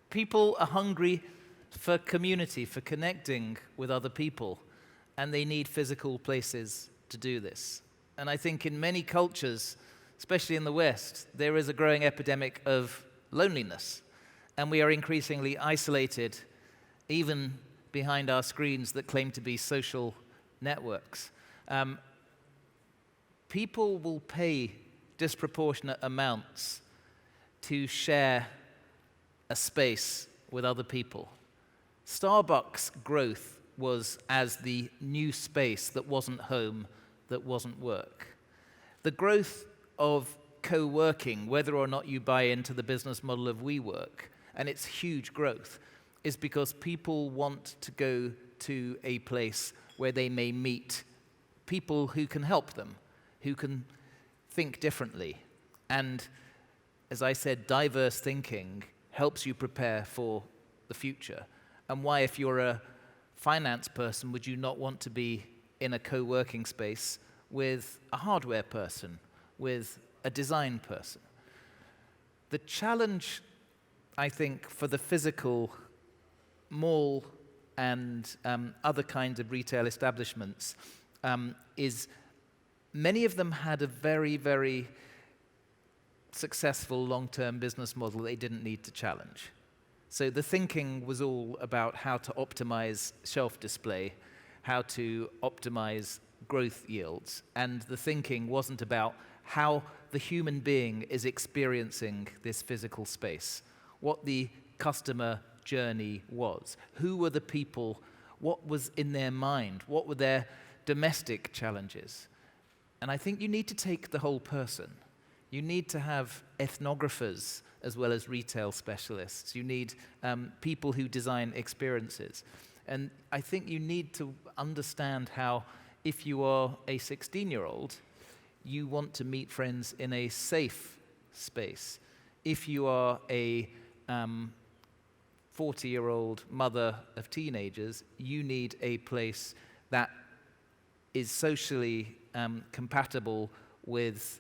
People are hungry for community, for connecting with other people, and they need physical places to do this. And I think in many cultures, especially in the West, there is a growing epidemic of loneliness, and we are increasingly isolated, even behind our screens that claim to be social networks. People will pay disproportionate amounts to share a space with other people. Starbucks' growth was as the new space that wasn't home, that wasn't work. The growth of co-working, whether or not you buy into the business model of WeWork, and its huge growth, is because people want to go to a place where they may meet people who can help them, who can think differently. And as I said, diverse thinking helps you prepare for the future. And why, if you're a finance person, would you not want to be in a co-working space with a hardware person, with a design person? The challenge, I think, for the physical mall and other kinds of retail establishments is many of them had a very, very successful long-term business model they didn't need to challenge. So the thinking was all about how to optimize shelf display, how to optimize growth yields, and the thinking wasn't about how the human being is experiencing this physical space, what the customer journey was, who were the people, what was in their mind, what were their domestic challenges. And I think you need to take the whole person. You need to have ethnographers as well as retail specialists. You need people who design experiences. And I think you need to understand how, if you are a 16-year-old, you want to meet friends in a safe space. If you are a 40-year-old mother of teenagers, you need a place that is socially compatible with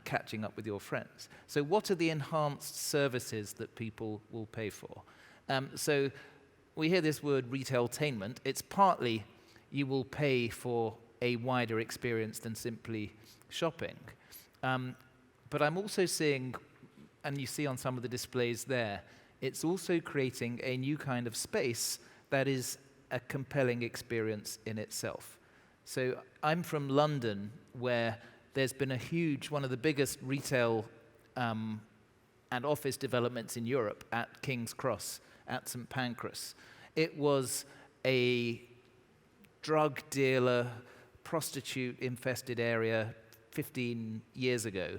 catching up with your friends. So what are the enhanced services that people will pay for? So we hear this word retailtainment. It's partly you will pay for a wider experience than simply shopping. But I'm also seeing, and you see on some of the displays there, it's also creating a new kind of space that is a compelling experience in itself. So I'm from London, where there's been a huge, one of the biggest retail and office developments in Europe at King's Cross, at St. Pancras. It was a drug dealer, prostitute-infested area 15 years ago.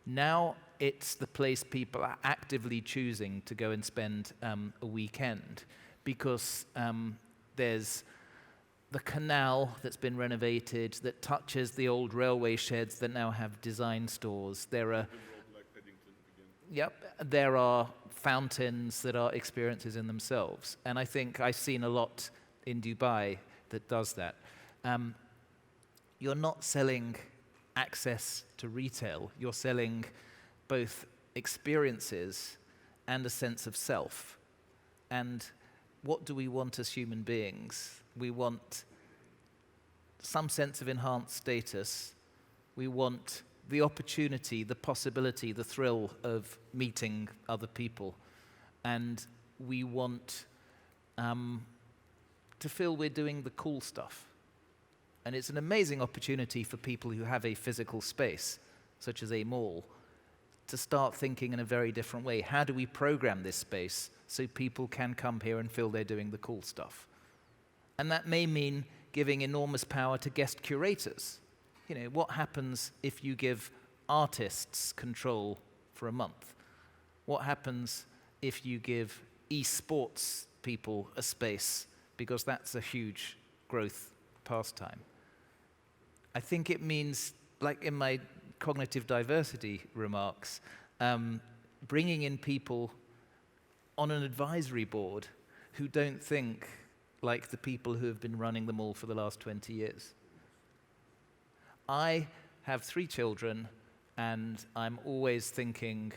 Now it's the place people are actively choosing to go and spend a weekend, because there's the canal that's been renovated that touches the old railway sheds that now have design stores. There are fountains that are experiences in themselves. And I think I've seen a lot in Dubai that does that. You're not selling access to retail. You're selling both experiences and a sense of self. And what do we want as human beings? We want some sense of enhanced status. We want the opportunity, the possibility, the thrill of meeting other people. And we want to feel we're doing the cool stuff. And it's an amazing opportunity for people who have a physical space, such as a mall, to start thinking in a very different way. How do we program this space so people can come here and feel they're doing the cool stuff? And that may mean giving enormous power to guest curators. You know, what happens if you give artists control for a month? What happens if you give esports people a space? Because that's a huge growth pastime. I think it means, like in my cognitive diversity remarks, bringing in people on an advisory board who don't think like the people who have been running them all for the last 20 years. I have 3 children, and I'm always thinking,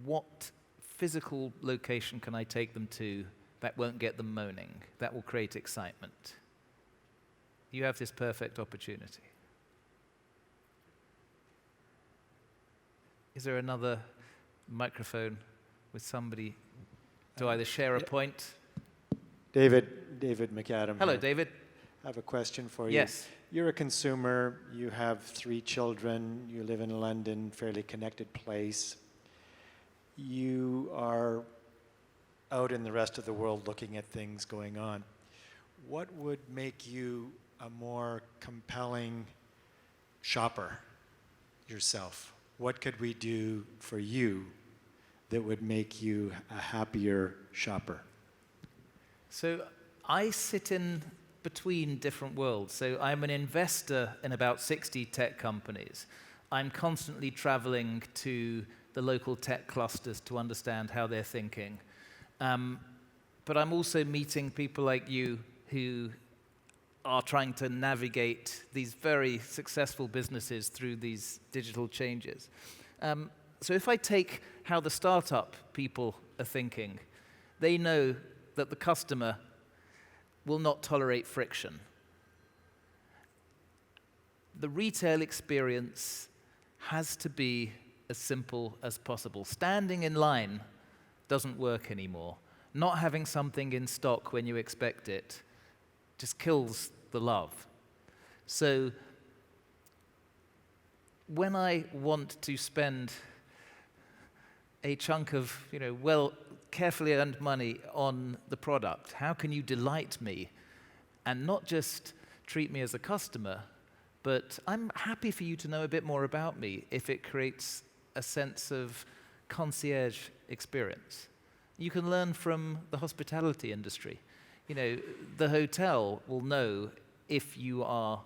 what physical location can I take them to that won't get them moaning, that will create excitement? You have this perfect opportunity. Is there another microphone with somebody to either share a point? David McAdam. Hello, here. David. I have a question for you. Yes. You're a consumer, you have 3 children, you live in London, fairly connected place. You are out in the rest of the world looking at things going on. What would make you a more compelling shopper yourself? What could we do for you that would make you a happier shopper? So I sit in between different worlds. So I'm an investor in about 60 tech companies. I'm constantly traveling to the local tech clusters to understand how they're thinking. But I'm also meeting people like you who are trying to navigate these very successful businesses through these digital changes. So if I take how the startup people are thinking, they know that the customer will not tolerate friction. The retail experience has to be as simple as possible. Standing in line doesn't work anymore. Not having something in stock when you expect it just kills the love. So when I want to spend a chunk of, carefully earned money on the product, how can you delight me and not just treat me as a customer, but I'm happy for you to know a bit more about me if it creates a sense of concierge experience. You can learn from the hospitality industry. The hotel will know if you are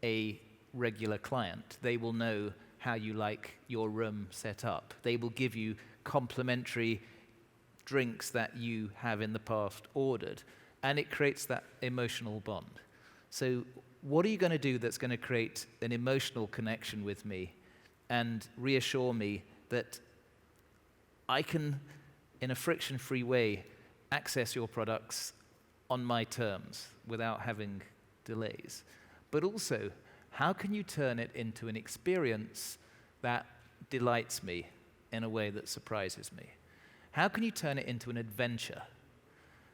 a regular client. They will know how you like your room set up. They will give you complimentary drinks that you have in the past ordered, and it creates that emotional bond. So what are you going to do that's going to create an emotional connection with me and reassure me that I can, in a friction-free way, access your products on my terms without having delays? But also, how can you turn it into an experience that delights me in a way that surprises me? How can you turn it into an adventure?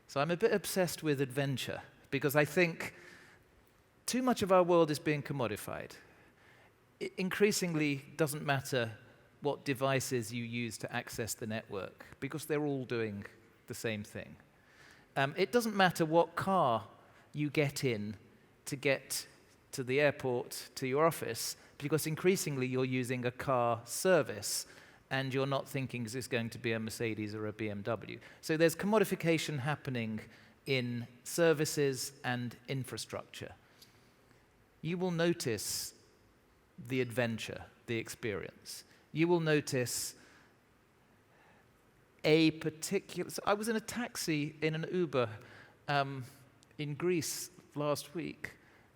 So I'm a bit obsessed with adventure because I think too much of our world is being commodified. It increasingly doesn't matter what devices you use to access the network because they're all doing the same thing. It doesn't matter what car you get in to get to the airport, to your office, because increasingly you're using a car service and you're not thinking, is this going to be a Mercedes or a BMW? So there's commodification happening in services and infrastructure. You will notice the adventure, the experience. You will notice a particular... So I was in a taxi in an Uber in Greece last week,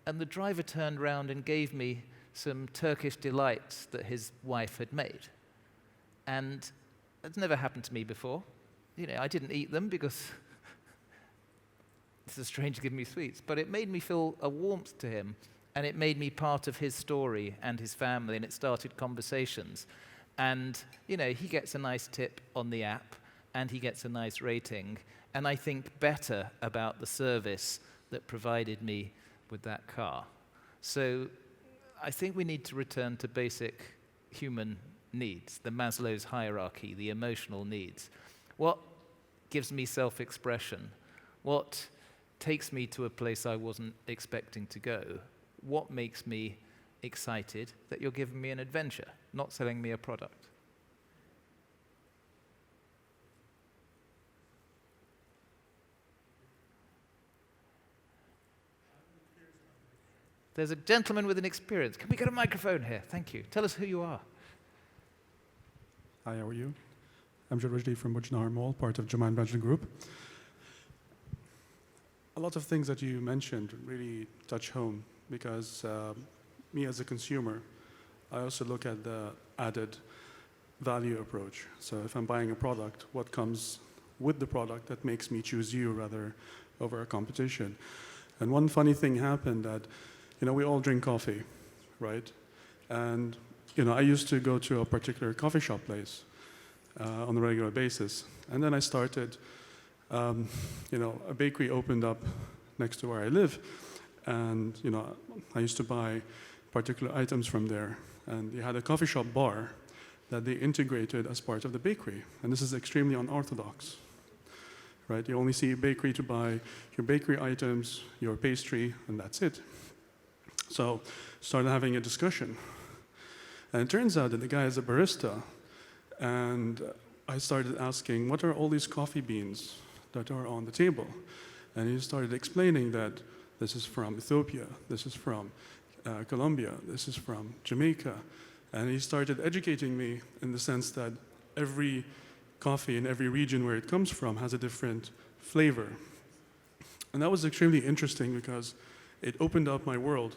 and the driver turned around and gave me some Turkish delights that his wife had made. And That's never happened to me before. You know, I didn't eat them because it's a stranger giving me sweets, but it made me feel a warmth to him, and it made me part of his story and his family, and it started conversations. And, you know, he gets a nice tip on the app, and he gets a nice rating, and I think better about the service that provided me with that car. So I think we need to return to basic human needs, the Maslow's hierarchy, the emotional needs. What gives me self-expression? What takes me to a place I wasn't expecting to go? What makes me excited that you're giving me an adventure, not selling me a product? There's a gentleman with an experience. Can we get a microphone here? Thank you. Tell us who you are. Hi, how are you? I'm originally from Bujnar Mall, part of Jaman Benjamin Group. A lot of things that you mentioned really touch home because me as a consumer, I also look at the added value approach. So if I'm buying a product, what comes with the product that makes me choose you rather over a competition? And one funny thing happened that, you know, we all drink coffee, right? And, you know, I used to go to a particular coffee shop place on a regular basis. And then I started, you know, a bakery opened up next to where I live. And, you know, I used to buy particular items from there. And they had a coffee shop bar that they integrated as part of the bakery. And this is extremely unorthodox, right? You only see a bakery to buy your bakery items, your pastry, and that's it. So started having a discussion. And it turns out that the guy is a barista. And I started asking, what are all these coffee beans that are on the table? And he started explaining that this is from Ethiopia, this is from Colombia, this is from Jamaica. And he started educating me in the sense that every coffee in every region where it comes from has a different flavor. And that was extremely interesting because it opened up my world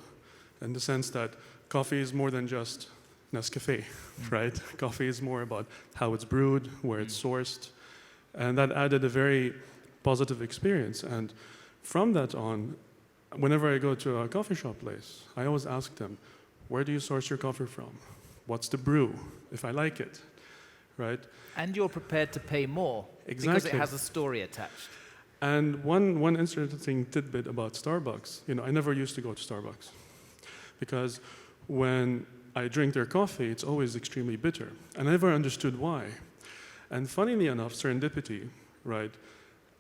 in the sense that coffee is more than just Nescafe, right? Coffee is more about how it's brewed, where it's sourced, and that added a very positive experience. And from that on, whenever I go to a coffee shop place, I always ask them, where do you source your coffee from? What's the brew, if I like it, right? And you're prepared to pay more Exactly. because it has a story attached. And one interesting tidbit about Starbucks, you know, I never used to go to Starbucks because when I drink their coffee, it's always extremely bitter. And I never understood why. And funnily enough, serendipity, right?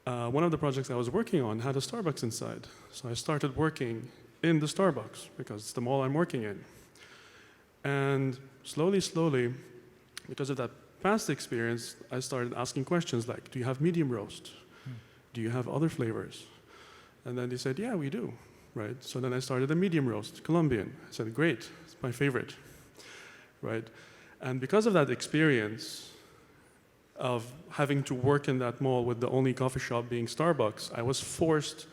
One of the projects I was working on had a Starbucks inside. So I started working in the Starbucks because it's the mall I'm working in. And slowly, because of that past experience, I started asking questions like, do you have medium roast? Do you have other flavors? And then they said, yeah, we do, right? So then I started a medium roast, Colombian. I said, great, it's my favorite, right? And because of that experience of having to work in that mall with the only coffee shop being Starbucks, I was forced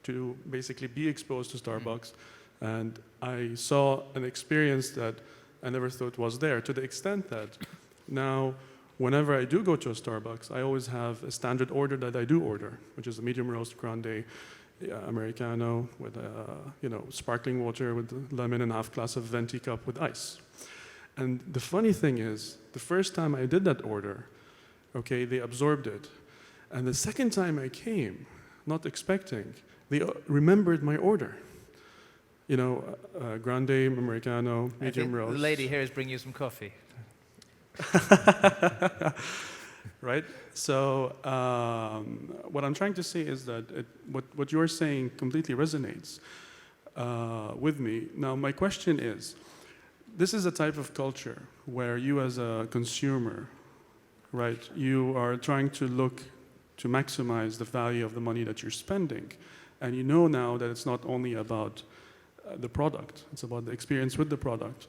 to basically be exposed to Starbucks. And I saw an experience that I never thought was there, to the extent that now, whenever I do go to a Starbucks, I always have a standard order that I do order, which is a medium roast grande Americano with you know, sparkling water with lemon and half glass of venti cup with ice. And the funny thing is, the first time I did that order, okay, they absorbed it. And the second time I came, not expecting, they remembered my order. You know, grande Americano, medium roast. The lady here is bringing you some coffee. Right? So what I'm trying to say is that what you're saying completely resonates with me. Now, my question is, this is a type of culture where you as a consumer, right, you are trying to look to maximize the value of the money that you're spending. And you know now that it's not only about the product, it's about the experience with the product.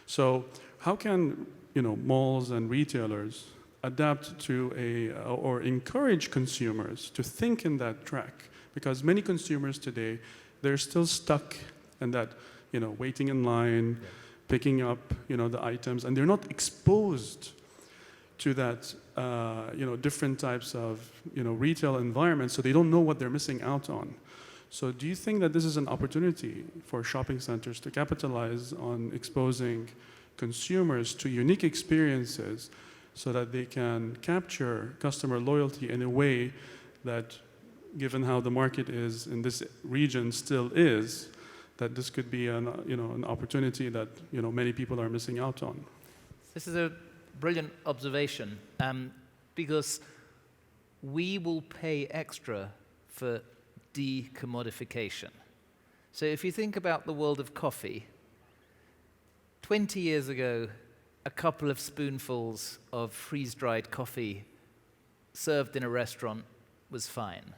So how can, you know, malls and retailers adapt to or encourage consumers to think in that track? Because many consumers today, they're still stuck in that, you know, waiting in line, picking up, you know, the items, and they're not exposed to that, different types of, retail environments, so they don't know what they're missing out on. So do you think that this is an opportunity for shopping centers to capitalize on exposing consumers to unique experiences so that they can capture customer loyalty in a way that, given how the market is in this region still is, that this could be an opportunity that many people are missing out on? This is a brilliant observation, because we will pay extra for decommodification. So if you think about the world of coffee, 20 years ago, a couple of spoonfuls of freeze-dried coffee served in a restaurant was fine.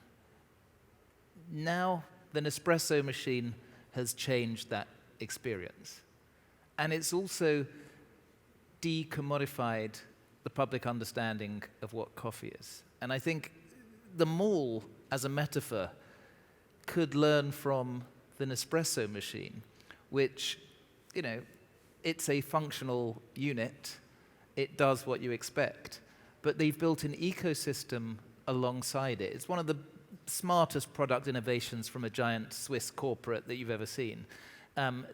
Now, the Nespresso machine has changed that experience. And it's also decommodified the public understanding of what coffee is. And I think the mall, as a metaphor, could learn from the Nespresso machine, which, it's a functional unit. It does what you expect. But they've built an ecosystem alongside it. It's one of the smartest product innovations from a giant Swiss corporate that you've ever seen.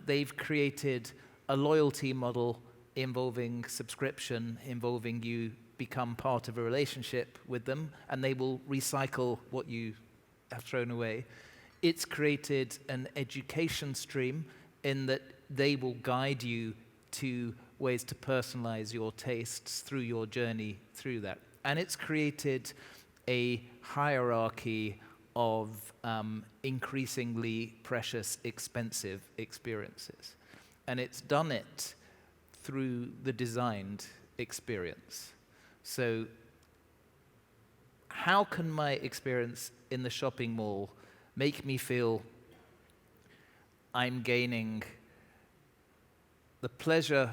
They've created a loyalty model involving subscription, involving you become part of a relationship with them, and they will recycle what you have thrown away. It's created an education stream in that they will guide you to ways to personalize your tastes through your journey through that. And it's created a hierarchy of increasingly precious, expensive experiences. And it's done it through the designed experience. So how can my experience in the shopping mall make me feel I'm gaining the pleasure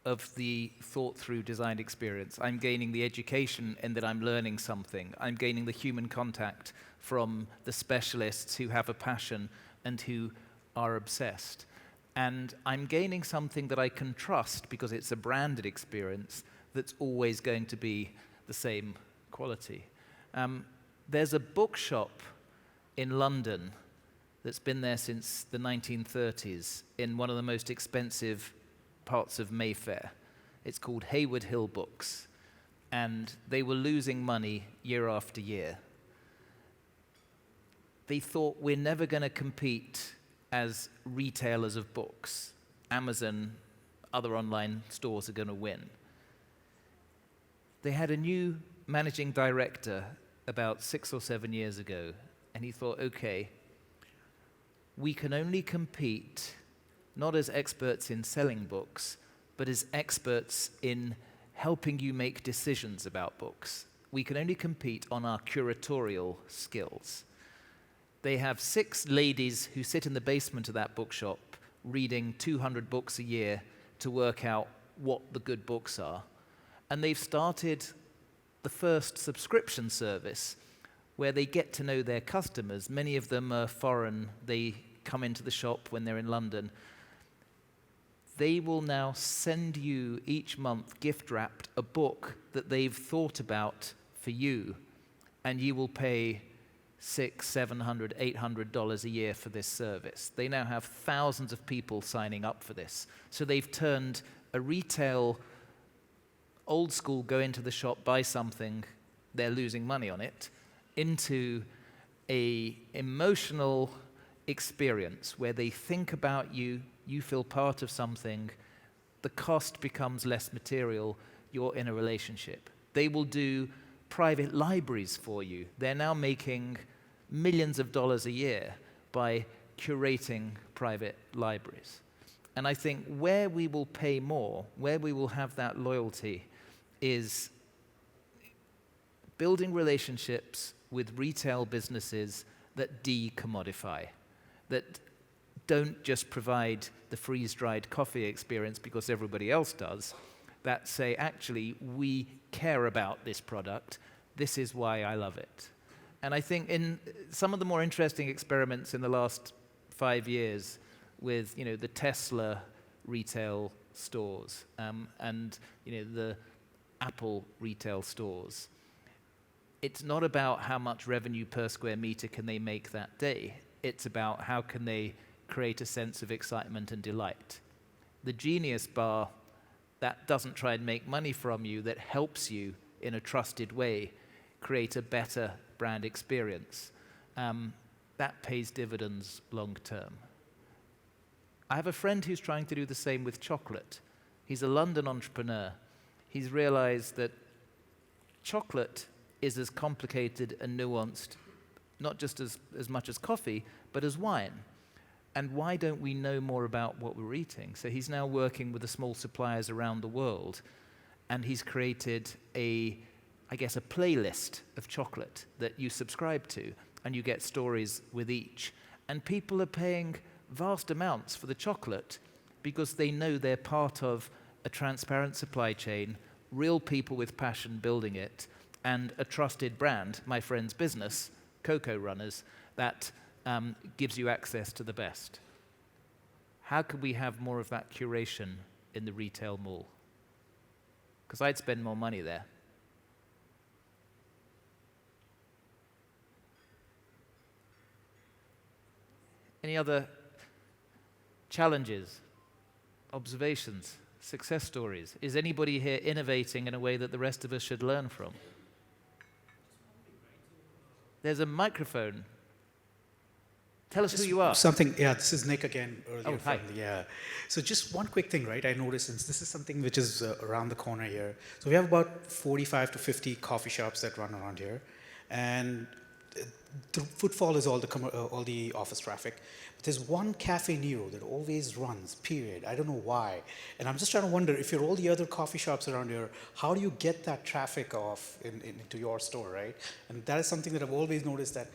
of the thought-through designed experience? I'm gaining the education in that I'm learning something. I'm gaining the human contact from the specialists who have a passion and who are obsessed. And I'm gaining something that I can trust because it's a branded experience that's always going to be the same quality. There's a bookshop in London that's been there since the 1930s in one of the most expensive parts of Mayfair. It's called Hayward Hill Books, and they were losing money year after year. They thought, we're never going to compete as retailers of books. Amazon, other online stores are going to win. They had a new managing director about 6 or 7 years ago, and he thought, okay, we can only compete not as experts in selling books, but as experts in helping you make decisions about books. We can only compete on our curatorial skills. They have 6 ladies who sit in the basement of that bookshop reading 200 books a year to work out what the good books are. And they've started the first subscription service where they get to know their customers. Many of them are foreign. They come into the shop when they're in London. They will now send you each month gift-wrapped a book that they've thought about for you, and you will pay $600, $700, $800 a year for this service. They now have thousands of people signing up for this. So they've turned a retail, old school, go into the shop, buy something, they're losing money on it, into a emotional experience where they think about you, you feel part of something, the cost becomes less material, you're in a relationship. They will do private libraries for you. They're now making millions of dollars a year by curating private libraries. And I think where we will pay more, where we will have that loyalty, is building relationships with retail businesses that decommodify, that don't just provide the freeze-dried coffee experience because everybody else does, that say, actually, we care about this product, this is why I love it. And I think in some of the more interesting experiments in the last 5 years with, the Tesla retail stores, and, the Apple retail stores, it's not about how much revenue per square meter can they make that day. It's about how can they create a sense of excitement and delight. The Genius Bar, that doesn't try and make money from you, that helps you in a trusted way create a better brand experience. That pays dividends long term. I have a friend who's trying to do the same with chocolate. He's a London entrepreneur. He's realized that chocolate is as complicated and nuanced, not just as much as coffee, but as wine. And why don't we know more about what we're eating? So he's now working with the small suppliers around the world, and he's created a playlist of chocolate that you subscribe to, and you get stories with each. And people are paying vast amounts for the chocolate because they know they're part of a transparent supply chain, real people with passion building it, and a trusted brand, my friend's business, Cocoa Runners, that gives you access to the best. How could we have more of that curation in the retail mall? Because I'd spend more money there. Any other challenges, observations, success stories? Is anybody here innovating in a way that the rest of us should learn from? There's a microphone. Tell us who you are. This is Nick again. Oh, hi. So just one quick thing, right? I noticed, since this is something which is around the corner here. So we have about 45 to 50 coffee shops that run around here. And the footfall is all the office traffic. But there's one Cafe Nero that always runs, period. I don't know why. And I'm just trying to wonder, if you're all the other coffee shops around here, how do you get that traffic off into your store, right? And that is something that I've always noticed, that,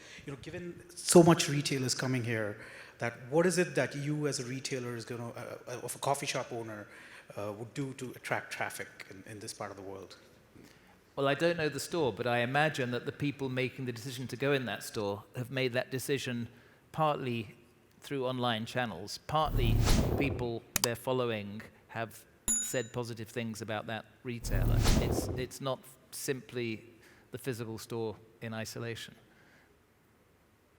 given so much retail is coming here, that what is it that you as a retailer is going to, of a coffee shop owner, would do to attract traffic in this part of the world? Well, I don't know the store, but I imagine that the people making the decision to go in that store have made that decision partly through online channels, partly people they're following have said positive things about that retailer. It's not simply the physical store in isolation.